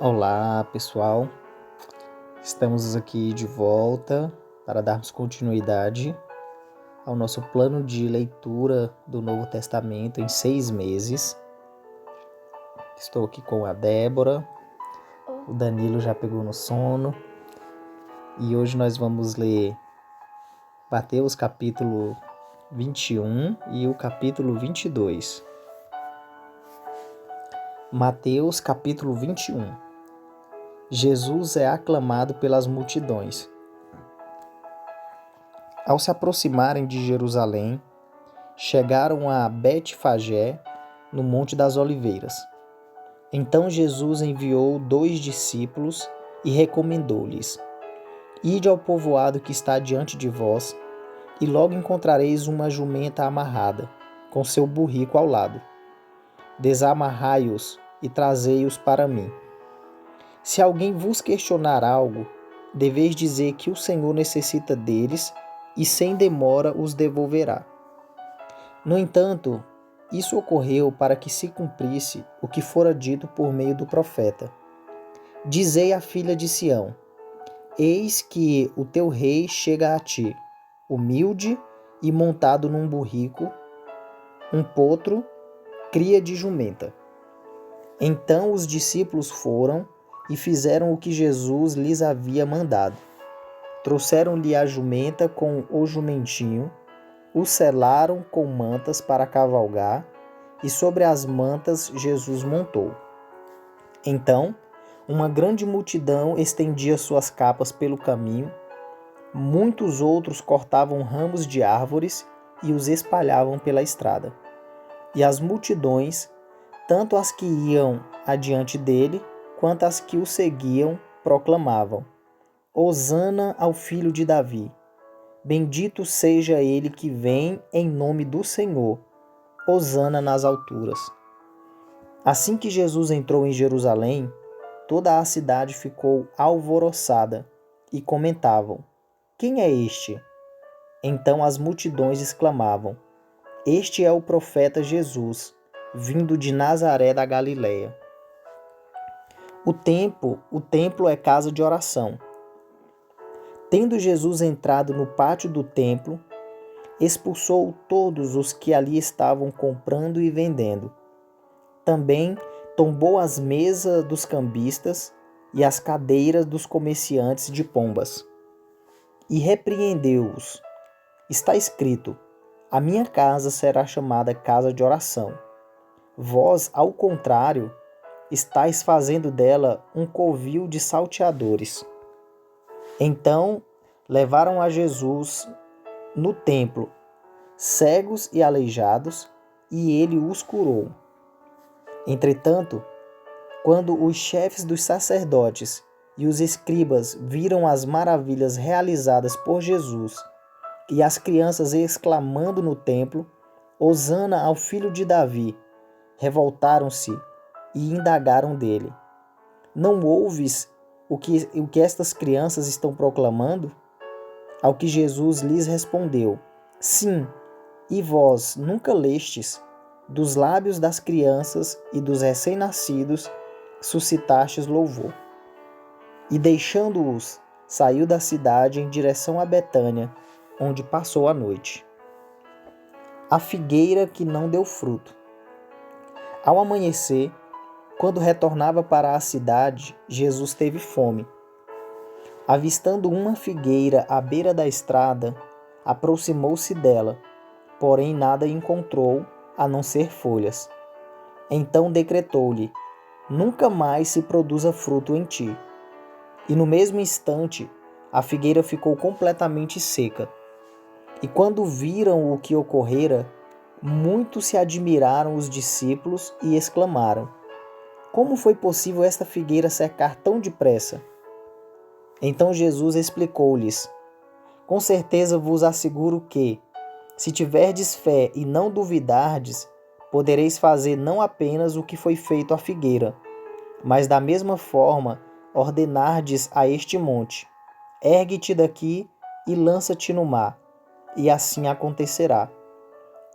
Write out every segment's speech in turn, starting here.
Olá, pessoal. Estamos aqui de volta para darmos continuidade ao nosso plano de leitura do Novo Testamento em 6 meses. Estou aqui com a Débora, o Danilo já pegou no sono e hoje nós vamos ler Mateus capítulo 21 e o capítulo 22. Mateus capítulo 21. Jesus é aclamado pelas multidões. Ao se aproximarem de Jerusalém, chegaram a Betfagé, no Monte das Oliveiras. Então Jesus enviou 2 discípulos e recomendou-lhes: Ide ao povoado que está diante de vós, e logo encontrareis uma jumenta amarrada, com seu burrico ao lado. Desamarrai-os e trazei-os para mim. Se alguém vos questionar algo, deveis dizer que o Senhor necessita deles e sem demora os devolverá. No entanto, isso ocorreu para que se cumprisse o que fora dito por meio do profeta. Dizei à filha de Sião: Eis que o teu rei chega a ti, humilde e montado num burrico, um potro, cria de jumenta. Então os discípulos foram e fizeram o que Jesus lhes havia mandado. Trouxeram-lhe a jumenta com o jumentinho, o selaram com mantas para cavalgar, e sobre as mantas Jesus montou. Então, uma grande multidão estendia suas capas pelo caminho, muitos outros cortavam ramos de árvores e os espalhavam pela estrada. E as multidões, tanto as que iam adiante dele, quanto as que o seguiam, proclamavam: Hosana ao filho de Davi. Bendito seja ele que vem em nome do Senhor. Hosana nas alturas. Assim que Jesus entrou em Jerusalém, toda a cidade ficou alvoroçada e comentavam: Quem é este? Então as multidões exclamavam: Este é o profeta Jesus, vindo de Nazaré da Galileia. O templo é casa de oração. Tendo Jesus entrado no pátio do templo, expulsou todos os que ali estavam comprando e vendendo. Também tombou as mesas dos cambistas e as cadeiras dos comerciantes de pombas. E repreendeu-os. Está escrito: A minha casa será chamada casa de oração. Vós, ao contrário, estáis fazendo dela um covil de salteadores. Então levaram a Jesus no templo, cegos e aleijados, e ele os curou. Entretanto, quando os chefes dos sacerdotes e os escribas viram as maravilhas realizadas por Jesus e as crianças exclamando no templo: Hosana ao filho de Davi, revoltaram-se e indagaram dele: Não ouves o que estas crianças estão proclamando? Ao que Jesus lhes respondeu: Sim, e vós nunca lestes: dos lábios das crianças e dos recém-nascidos suscitastes louvor. E deixando-os, saiu da cidade em direção a Betânia, onde passou a noite. A figueira que não deu fruto. Ao amanhecer, quando retornava para a cidade, Jesus teve fome. Avistando uma figueira à beira da estrada, aproximou-se dela, porém nada encontrou, a não ser folhas. Então decretou-lhe: Nunca mais se produza fruto em ti. E no mesmo instante, a figueira ficou completamente seca. E quando viram o que ocorrera, muito se admiraram os discípulos e exclamaram: Como foi possível esta figueira secar tão depressa? Então Jesus explicou-lhes: Com certeza vos asseguro que, se tiverdes fé e não duvidardes, podereis fazer não apenas o que foi feito à figueira, mas da mesma forma ordenardes a este monte: Ergue-te daqui e lança-te no mar, e assim acontecerá.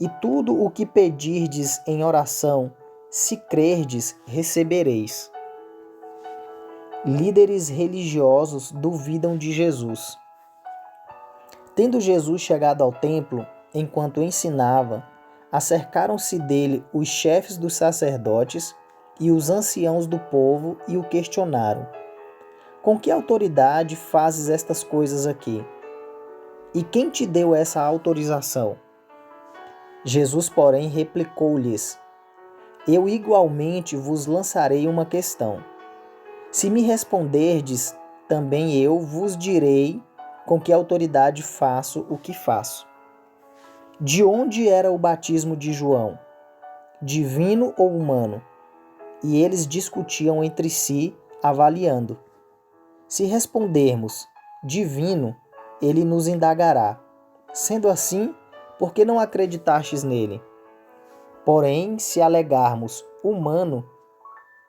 E tudo o que pedirdes em oração, se crerdes, recebereis. Líderes religiosos duvidam de Jesus. Tendo Jesus chegado ao templo, enquanto ensinava, acercaram-se dele os chefes dos sacerdotes e os anciãos do povo e o questionaram: Com que autoridade fazes estas coisas aqui? E quem te deu essa autorização? Jesus, porém, replicou-lhes: Eu igualmente vos lançarei uma questão. Se me responderdes, também eu vos direi com que autoridade faço o que faço. De onde era o batismo de João? Divino ou humano? E eles discutiam entre si, avaliando. Se respondermos divino, ele nos indagará. Sendo assim, por que não acreditastes nele? Porém, se alegarmos humano,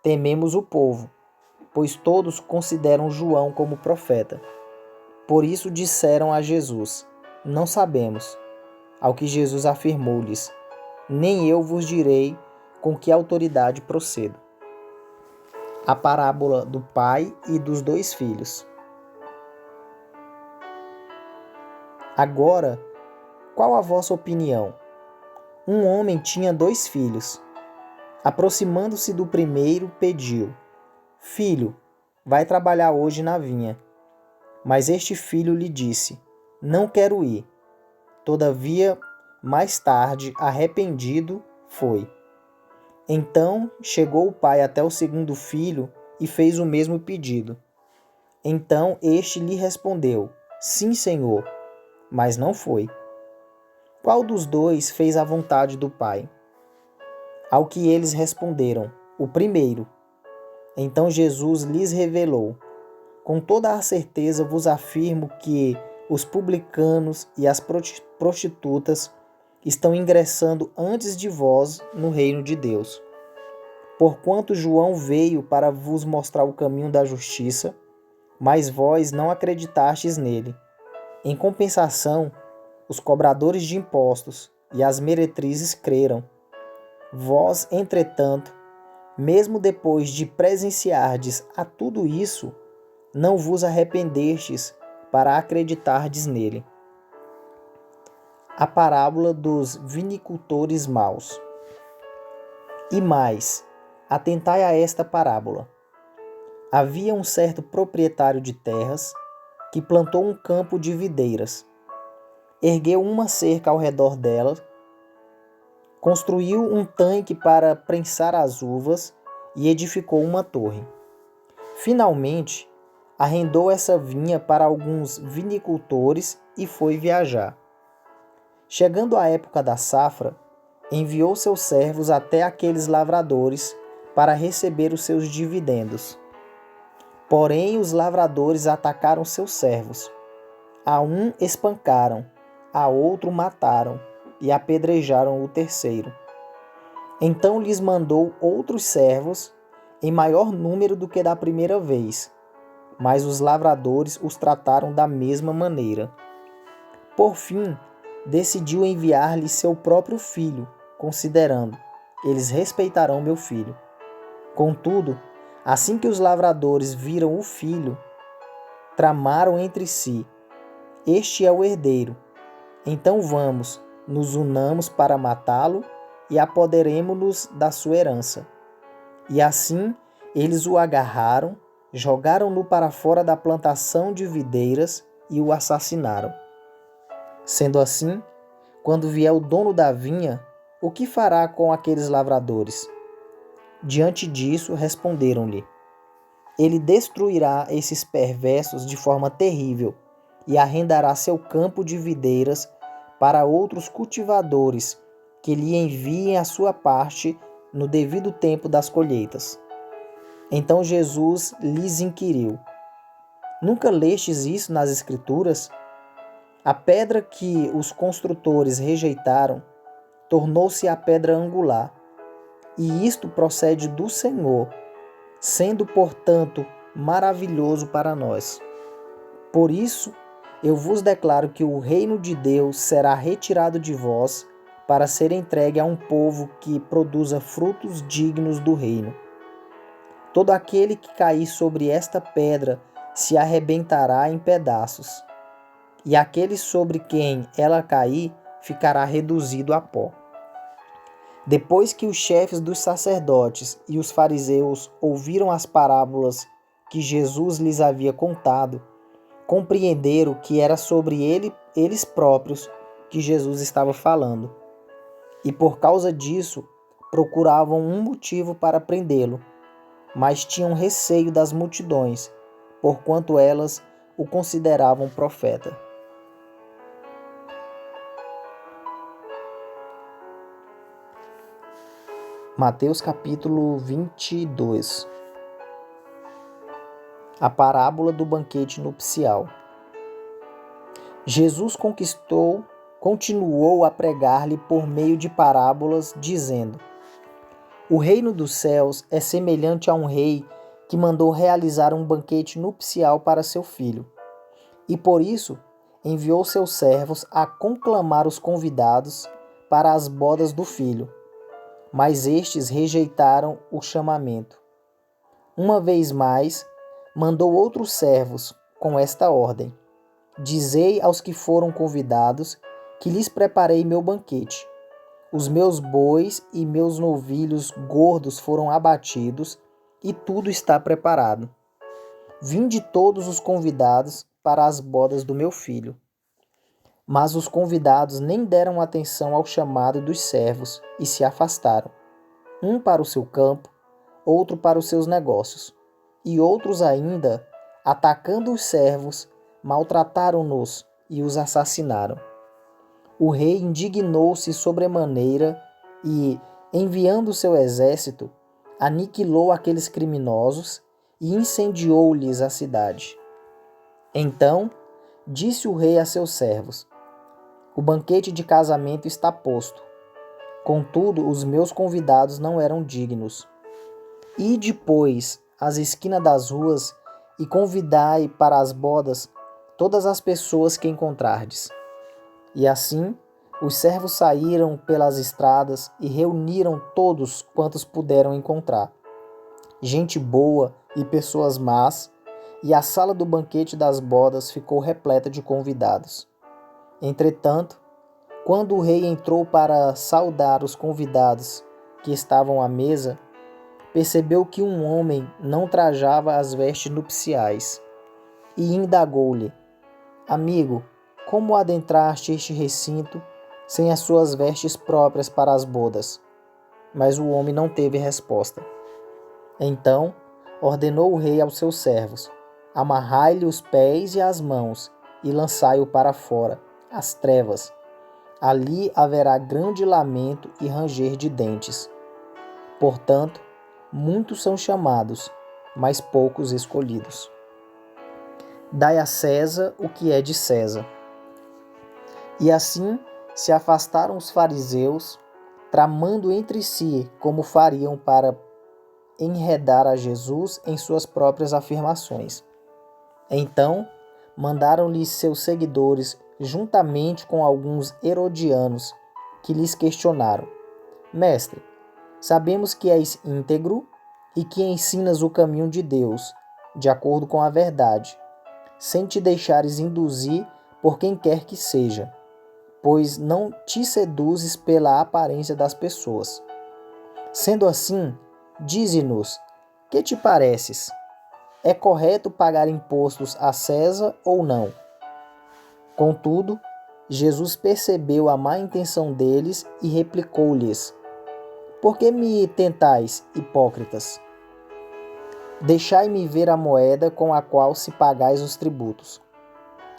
tememos o povo, pois todos consideram João como profeta. Por isso disseram a Jesus: Não sabemos. Ao que Jesus afirmou-lhes: Nem eu vos direi com que autoridade procedo. A parábola do pai e dos 2 filhos. Agora, qual a vossa opinião? Um homem tinha 2 filhos. Aproximando-se do primeiro, pediu: Filho, vai trabalhar hoje na vinha. Mas este filho lhe disse: Não quero ir. Todavia, mais tarde, arrependido, foi. Então chegou o pai até o segundo filho e fez o mesmo pedido. Então este lhe respondeu: Sim, senhor, mas não foi. Qual dos 2 fez a vontade do pai? Ao que eles responderam: O primeiro. Então Jesus lhes revelou: Com toda a certeza vos afirmo que os publicanos e as prostitutas estão ingressando antes de vós no reino de Deus. Porquanto João veio para vos mostrar o caminho da justiça, mas vós não acreditastes nele. Em compensação, os cobradores de impostos e as meretrizes creram. Vós, entretanto, mesmo depois de presenciardes a tudo isso, não vos arrependestes para acreditardes nele. A parábola dos vinicultores maus. E mais, atentai a esta parábola. Havia um certo proprietário de terras que plantou um campo de videiras, ergueu uma cerca ao redor dela, construiu um tanque para prensar as uvas e edificou uma torre. Finalmente, arrendou essa vinha para alguns vinicultores e foi viajar. Chegando a época da safra, enviou seus servos até aqueles lavradores para receber os seus dividendos. Porém, os lavradores atacaram seus servos. A um espancaram, a outro mataram e apedrejaram o terceiro. Então lhes mandou outros servos, em maior número do que da primeira vez, mas os lavradores os trataram da mesma maneira. Por fim, decidiu enviar-lhes seu próprio filho, considerando: eles respeitarão meu filho. Contudo, assim que os lavradores viram o filho, tramaram entre si: Este é o herdeiro. Então vamos, nos unamos para matá-lo e apoderemo-nos da sua herança. E assim eles o agarraram, jogaram-no para fora da plantação de videiras e o assassinaram. Sendo assim, quando vier o dono da vinha, o que fará com aqueles lavradores? Diante disso, responderam-lhe: Ele destruirá esses perversos de forma terrível e arrendará seu campo de videiras para outros cultivadores que lhe enviem a sua parte no devido tempo das colheitas. Então Jesus lhes inquiriu: Nunca lestes isso nas Escrituras? A pedra que os construtores rejeitaram tornou-se a pedra angular. E isto procede do Senhor, sendo, portanto, maravilhoso para nós. Por isso, eu vos declaro que o reino de Deus será retirado de vós para ser entregue a um povo que produza frutos dignos do reino. Todo aquele que cair sobre esta pedra se arrebentará em pedaços, e aquele sobre quem ela cair ficará reduzido a pó. Depois que os chefes dos sacerdotes e os fariseus ouviram as parábolas que Jesus lhes havia contado, compreenderam que era sobre eles próprios que Jesus estava falando. E por causa disso, procuravam um motivo para prendê-lo, mas tinham receio das multidões, porquanto elas o consideravam profeta. Mateus capítulo 22. A parábola do banquete nupcial. Jesus continuou a pregar-lhe por meio de parábolas, dizendo: O reino dos céus é semelhante a um rei que mandou realizar um banquete nupcial para seu filho. E por isso enviou seus servos a conclamar os convidados para as bodas do filho. Mas estes rejeitaram o chamamento. Uma vez mais, mandou outros servos com esta ordem: Dizei aos que foram convidados que lhes preparei meu banquete. Os meus bois e meus novilhos gordos foram abatidos e tudo está preparado. Vinde todos os convidados para as bodas do meu filho. Mas os convidados nem deram atenção ao chamado dos servos e se afastaram, um para o seu campo, outro para os seus negócios. E outros ainda, atacando os servos, maltrataram-nos e os assassinaram. O rei indignou-se sobremaneira e, enviando seu exército, aniquilou aqueles criminosos e incendiou-lhes a cidade. Então, disse o rei a seus servos: O banquete de casamento está posto. Contudo, os meus convidados não eram dignos. Ide, pois, às esquinas das ruas e convidai para as bodas todas as pessoas que encontrardes. E assim, os servos saíram pelas estradas e reuniram todos quantos puderam encontrar, gente boa e pessoas más, e a sala do banquete das bodas ficou repleta de convidados. Entretanto, quando o rei entrou para saudar os convidados que estavam à mesa, percebeu que um homem não trajava as vestes nupciais e indagou-lhe: Amigo, como adentraste este recinto sem as suas vestes próprias para as bodas? Mas o homem não teve resposta. Então ordenou o rei aos seus servos: Amarrai-lhe os pés e as mãos e lançai-o para fora, às trevas. Ali haverá grande lamento e ranger de dentes. Portanto, muitos são chamados, mas poucos escolhidos. Dai a César o que é de César. E assim se afastaram os fariseus, tramando entre si como fariam para enredar a Jesus em suas próprias afirmações. Então, mandaram-lhe seus seguidores, juntamente com alguns herodianos, que lhes questionaram: Mestre, sabemos que és íntegro e que ensinas o caminho de Deus, de acordo com a verdade, sem te deixares induzir por quem quer que seja, pois não te seduzes pela aparência das pessoas. Sendo assim, dize-nos, que te pareces? É correto pagar impostos a César ou não? Contudo, Jesus percebeu a má intenção deles e replicou-lhes: Por que me tentais, hipócritas? Deixai-me ver a moeda com a qual se pagais os tributos.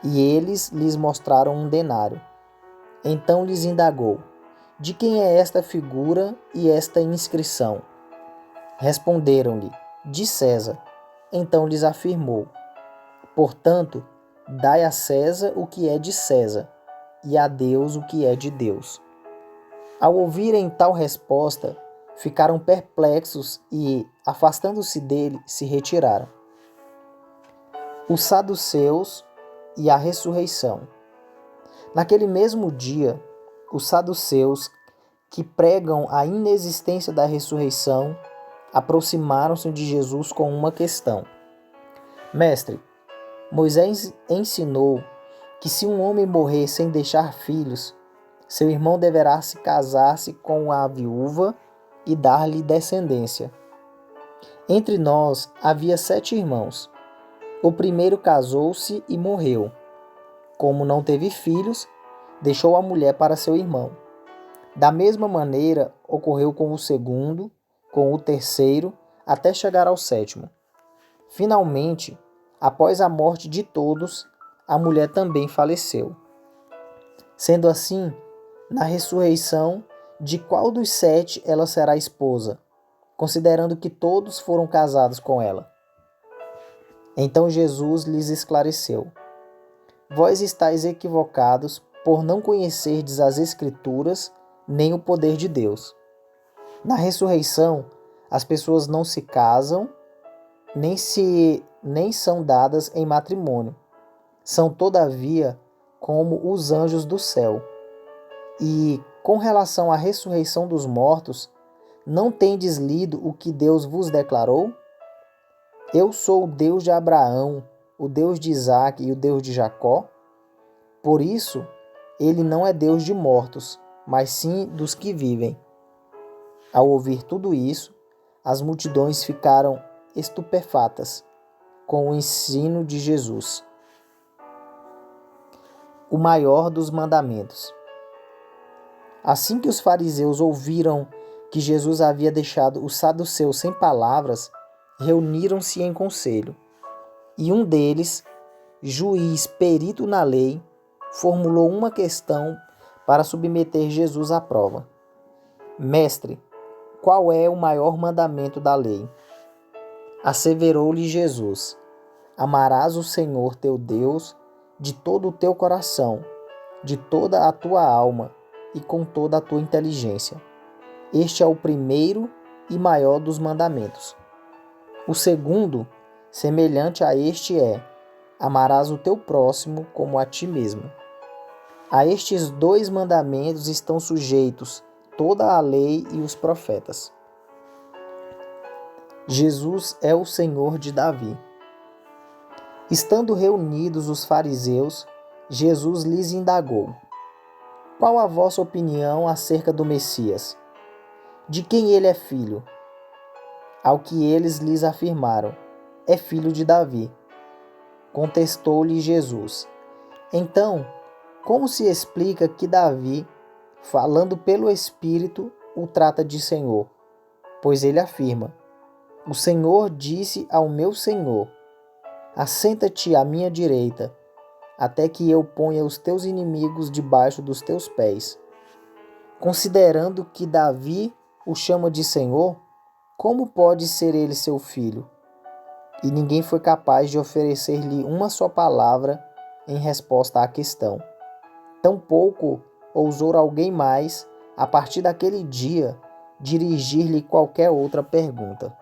E eles lhes mostraram um denário. Então lhes indagou: De quem é esta figura e esta inscrição? Responderam-lhe: De César. Então lhes afirmou: Portanto, dai a César o que é de César, e a Deus o que é de Deus. Ao ouvirem tal resposta, ficaram perplexos e, afastando-se dele, se retiraram. Os saduceus e a ressurreição. Naquele mesmo dia, os saduceus, que pregam a inexistência da ressurreição, aproximaram-se de Jesus com uma questão. Mestre, Moisés ensinou que se um homem morrer sem deixar filhos, seu irmão deverá se casar-se com a viúva e dar-lhe descendência. Entre nós havia 7 irmãos. O primeiro casou-se e morreu. Como não teve filhos, deixou a mulher para seu irmão. Da mesma maneira, ocorreu com o segundo, com o terceiro, até chegar ao 7º. Finalmente, após a morte de todos, a mulher também faleceu. Sendo assim, na ressurreição, de qual dos 7 ela será esposa, considerando que todos foram casados com ela? Então Jesus lhes esclareceu: Vós estáis equivocados por não conhecerdes as Escrituras nem o poder de Deus. Na ressurreição, as pessoas não se casam, nem são dadas em matrimônio. São, todavia, como os anjos do céu. E, com relação à ressurreição dos mortos, não tendes lido o que Deus vos declarou? Eu sou o Deus de Abraão, o Deus de Isaque e o Deus de Jacó. Por isso, ele não é Deus de mortos, mas sim dos que vivem. Ao ouvir tudo isso, as multidões ficaram estupefatas com o ensino de Jesus. O maior dos mandamentos. Assim que os fariseus ouviram que Jesus havia deixado os saduceus sem palavras, reuniram-se em conselho. E um deles, juiz perito na lei, formulou uma questão para submeter Jesus à prova. Mestre, qual é o maior mandamento da lei? Asseverou-lhe Jesus: Amarás o Senhor teu Deus de todo o teu coração, de toda a tua alma e com toda a tua inteligência. Este é o primeiro e maior dos mandamentos. O segundo, semelhante a este, é: amarás o teu próximo como a ti mesmo. A estes 2 mandamentos estão sujeitos toda a lei e os profetas. Jesus é o Senhor de Davi. Estando reunidos os fariseus, Jesus lhes indagou: Qual a vossa opinião acerca do Messias? De quem ele é filho? Ao que eles lhes afirmaram: É filho de Davi. Contestou-lhe Jesus: Então, como se explica que Davi, falando pelo Espírito, o trata de Senhor? Pois ele afirma: O Senhor disse ao meu Senhor: Assenta-te à minha direita, até que eu ponha os teus inimigos debaixo dos teus pés. Considerando que Davi o chama de Senhor, como pode ser ele seu filho? E ninguém foi capaz de oferecer-lhe uma só palavra em resposta à questão. Tampouco ousou alguém mais, a partir daquele dia, dirigir-lhe qualquer outra pergunta.